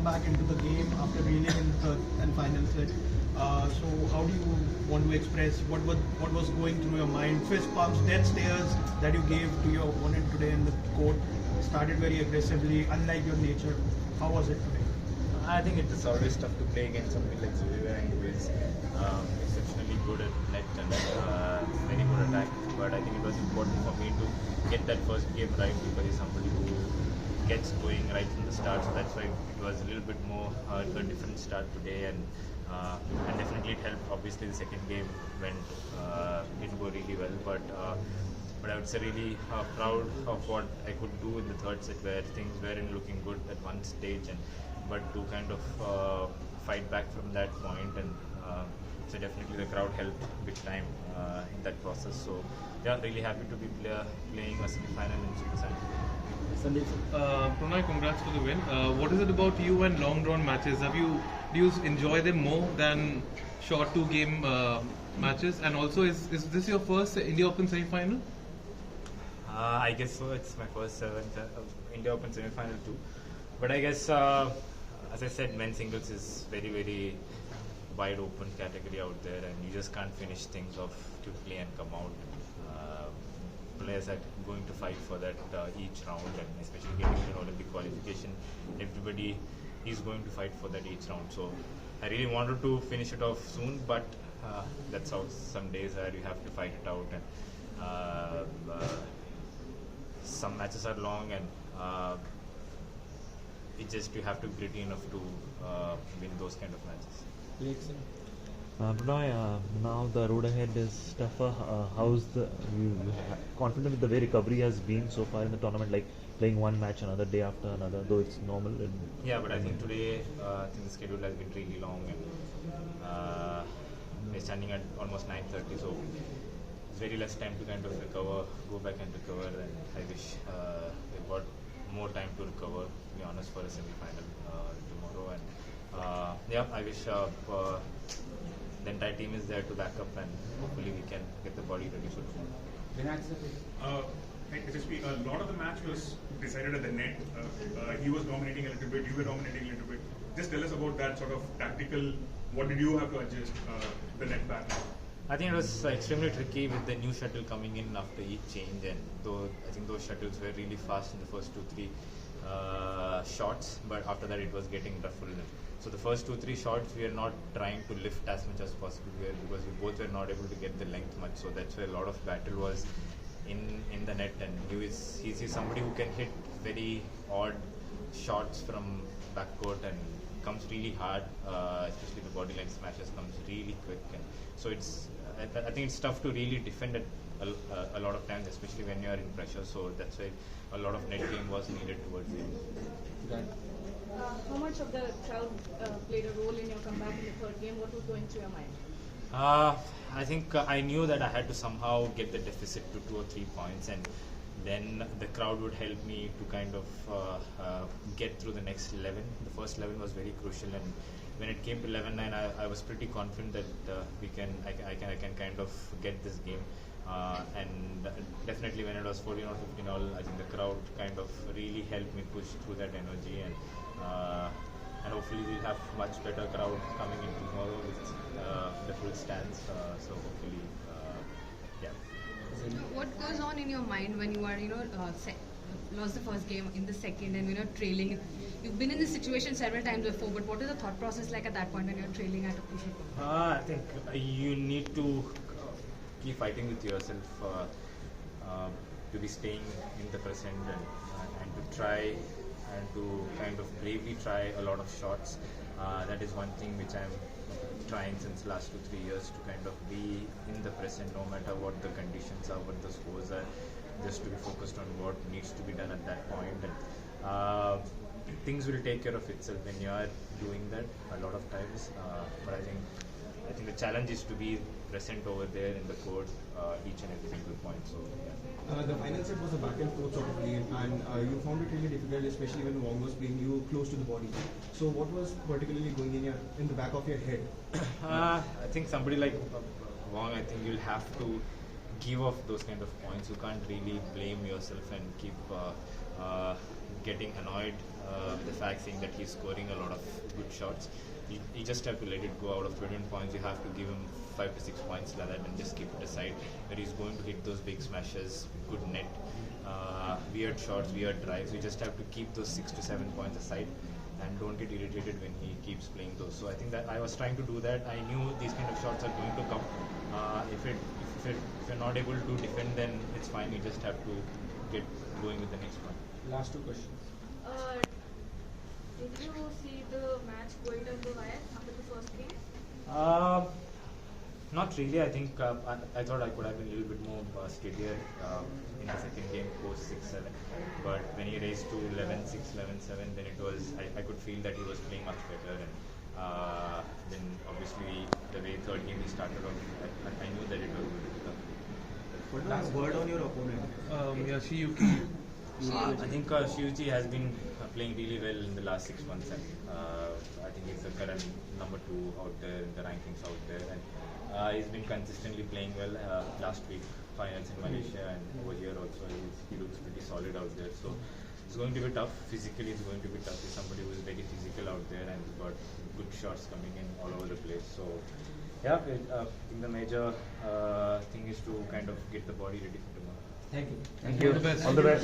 come back into the game after reeling in the third and final set. So how do you want to express what was going through your mind? Fist pumps, death stares that you gave to your opponent today in the court. Started very aggressively, unlike your nature. How was it today? I think it is always tough to play against somebody like Tzu Wei, who is exceptionally good at net and very good attack. But I think it was important for me to get that first game right because he's somebody who gets going right from the start. So that's why it was a little bit more a different start today, and definitely it helped. Obviously, the second game didn't go really well, but I would say really proud of what I could do in the third set, where things weren't looking good at one stage, but to kind of fight back from that point, and so definitely the crowd helped big time in that process. So yeah, really happy to be playing a semi-final in Super Sandeep. Prannoy, congrats for the win. What is it about you and long drawn matches? Do you enjoy them more than short 2-game matches? And also, is this your first India Open semi-final? I guess so. It's my first India Open semi-final too. But I guess, as I said, men's singles is very, very wide open category out there, and you just can't finish things off quickly and come out. Players are going to fight for that each round, and especially getting to an Olympic qualification, everybody is going to fight for that each round. So I really wanted to finish it off soon, but that's how some days are. You have to fight it out, and some matches are long, and you have to be gritty enough to win those kind of matches. Prannoy, now the road ahead is tougher. How's you confident with the way recovery has been so far in the tournament, like playing one match another day after another, though it's normal? Yeah, but I think today, I think the schedule has been really long, and we're standing at almost 9:30, so it's very less time to kind of recover, go back and recover, and I wish we've got more time to recover, to be honest, for a semi-final tomorrow. And yeah, I wish the entire team is there to back up, and hopefully we can get the body ready for tomorrow. HSP, a lot of the match was decided at the net. He was dominating a little bit, you were dominating a little bit. Just tell us about that sort of tactical, what did you have to adjust the net back? I think it was extremely tricky with the new shuttle coming in after each change, and I think those shuttles were really fast in the first 2-3 shots, but after that it was getting ruffled. So the first 2-3 shots we are not trying to lift as much as possible because we both were not able to get the length much. So that's where a lot of battle was in the net, and he's somebody who can hit very odd shots from backcourt and comes really hard, especially the body length smashes comes really quick, and so I think it's tough to really defend it a lot of times, especially when you are in pressure. So that's why a lot of net game was needed towards the end. How much of the crowd played a role in your comeback in the third game? What was going through your mind? I think I knew that I had to somehow get the deficit to 2 or 3 points, and then the crowd would help me to kind of get through the next 11. The first 11 was very crucial, and when it came to 11-9, I was pretty confident that I can kind of get this game. And definitely when it was 14 or 15 all, I think the crowd kind of really helped me push through that energy, and hopefully we'll have much better crowd coming in tomorrow with the full stands. So hopefully, yeah. What goes on in your mind when you are, lost the first game in the second and trailing? You've been in this situation several times before, but what is the thought process like at that point when you're trailing at a crucial point? I think you need to keep fighting with yourself, to be staying in the present, and to try and to kind of bravely try a lot of shots. That is one thing which I'm trying since last 2-3 years, to kind of be in the present no matter what the conditions are, what the scores are, just to be focused on what needs to be done at that point. And things will take care of itself when you are doing that a lot of times. But I think the challenge is to be present over there in the court each and every single point. So yeah. The final set was a back and forth sort of game, and you found it really difficult, especially when Wang was playing you close to the body. So what was particularly going in the back of your head? I think somebody like Wang, I think you'll have to give off those kind of points. You can't really blame yourself and keep getting annoyed with the fact saying that he's scoring a lot of good shots. You just have to let it go. Out of 21 points, you have to give him 5 to 6 points like that and just keep it aside. Where he's going to hit those big smashes, good net, weird shots, weird drives. You just have to keep those 6 to 7 points aside and don't get irritated when he keeps playing those. So I think that I was trying to do that. I knew these kind of shots are going to come. If you're not able to defend, then it's fine. You just have to get going with the next one. Last 2 questions. Did you see the match going down the wire after the first game? Not really. I think I thought I could have been a little bit more steadier in the second game, post 6-7. But when he raised to 11-6, 11-7, then it was I could feel that he was playing much better. And then obviously the way third game he started off, I knew that it was going to become. What was the word on your opponent? Shiyuki. I think Shuji has been playing really well in the last 6 months, and I think he's the current number 2 out there in the rankings out there, and he's been consistently playing well. Last week finals in Malaysia and over here also he looks pretty solid out there. So it's going to be tough. Physically, it's going to be tough. He's somebody who is very physical out there and he's got good shots coming in all over the place. So yeah, I think the major thing is to kind of get the body ready for tomorrow. Thank you. Thank you. All the best. All the best.